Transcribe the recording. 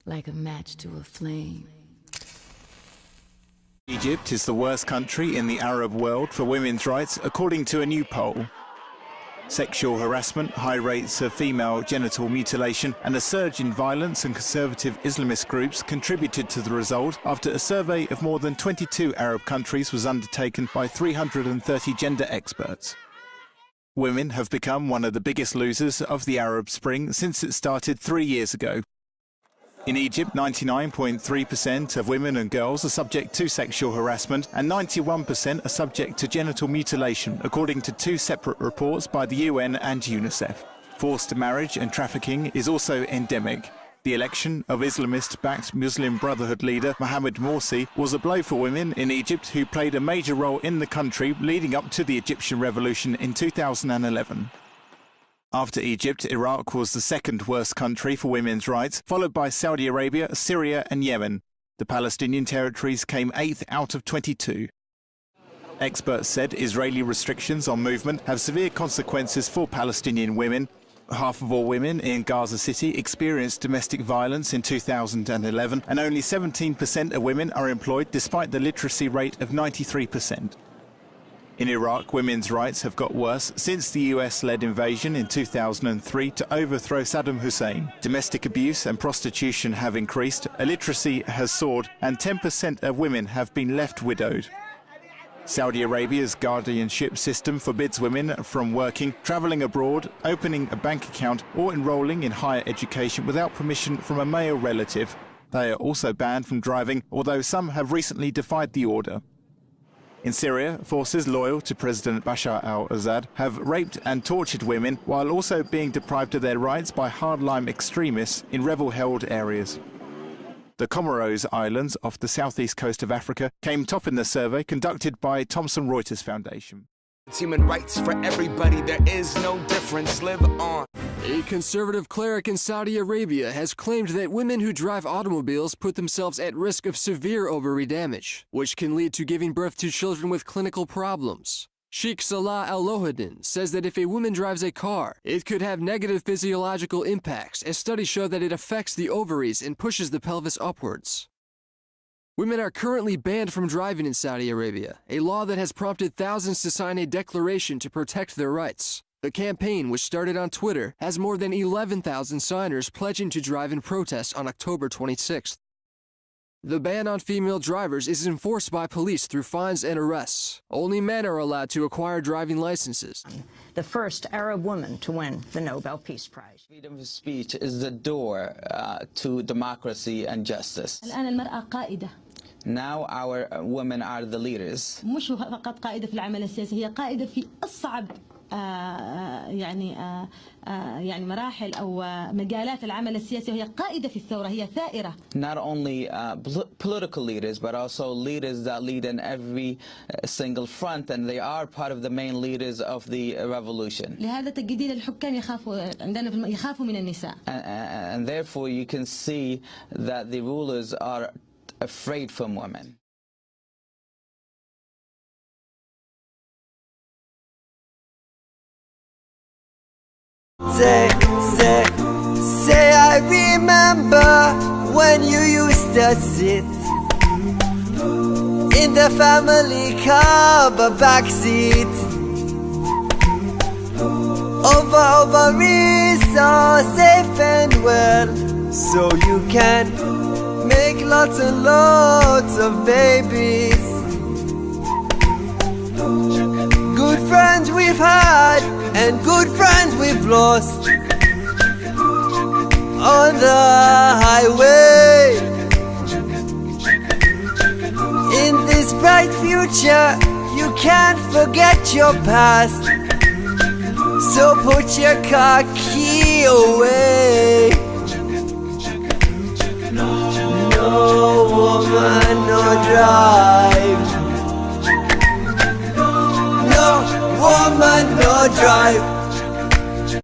like a match to a flame. Egypt is the worst country in the Arab world for women's rights, according to a new poll. Sexual harassment, high rates of female genital mutilation and a surge in violence and conservative Islamist groups contributed to the result after a survey of more than 22 Arab countries was undertaken by 330 gender experts. Women have become one of the biggest losers of the Arab Spring since it started 3 years ago. In Egypt, 99.3% of women and girls are subject to sexual harassment and 91% are subject to genital mutilation, according to two separate reports by the UN and UNICEF. Forced marriage and trafficking is also endemic. The election of Islamist-backed Muslim Brotherhood leader Mohamed Morsi was a blow for women in Egypt who played a major role in the country leading up to the Egyptian revolution in 2011. After Egypt, Iraq was the second worst country for women's rights, followed by Saudi Arabia, Syria and Yemen. The Palestinian territories came 8th out of 22. Experts said Israeli restrictions on movement have severe consequences for Palestinian women. Half of all women in Gaza City experienced domestic violence in 2011, and only 17% of women are employed despite the literacy rate of 93%. In Iraq, women's rights have got worse since the US-led invasion in 2003 to overthrow Saddam Hussein. Domestic abuse and prostitution have increased, illiteracy has soared, and 10% of women have been left widowed. Saudi Arabia's guardianship system forbids women from working, travelling abroad, opening a bank account, or enrolling in higher education without permission from a male relative. They are also banned from driving, although some have recently defied the order. In Syria, forces loyal to President Bashar al-Assad have raped and tortured women while also being deprived of their rights by hardline extremists in rebel-held areas. The Comoros Islands off the southeast coast of Africa came top in the survey conducted by Thomson Reuters Foundation. It's human rights for everybody, there is no difference, live on. A conservative cleric in Saudi Arabia has claimed that women who drive automobiles put themselves at risk of severe ovary damage, which can lead to giving birth to children with clinical problems. Sheikh Salah Al-Lohadin says that if a woman drives a car, it could have negative physiological impacts, as studies show that it affects the ovaries and pushes the pelvis upwards. Women are currently banned from driving in Saudi Arabia, a law that has prompted thousands to sign a declaration to protect their rights. The campaign, which started on Twitter, has more than 11,000 signers pledging to drive in protest on October 26th. The ban on female drivers is enforced by police through fines and arrests. Only men are allowed to acquire driving licenses. The first Arab woman to win the Nobel Peace Prize. Freedom of speech is the door to democracy and justice. الآن المرأة قائدة. Now our women are the leaders. مش فقط قائدة في العمل السياسي، هي قائدة في أصعب يعني مراحل أو مجالات العمل السياسي، وهي قائدة في الثورة، هي ثائرة. Not only political leaders, but also leaders that lead in every single front, and they are part of the main leaders of the revolution. لهذا تجدين الحكام يخافوا من النساء. And therefore you can see that the rulers are afraid from women. Say, I remember when you used to sit in the family car, the backseat. Over so safe and well, so you can make lots and lots of babies. Good friends we've had and good friends we've lost on the highway. In this bright future, you can't forget your past, so put your car key away. No woman, no drive.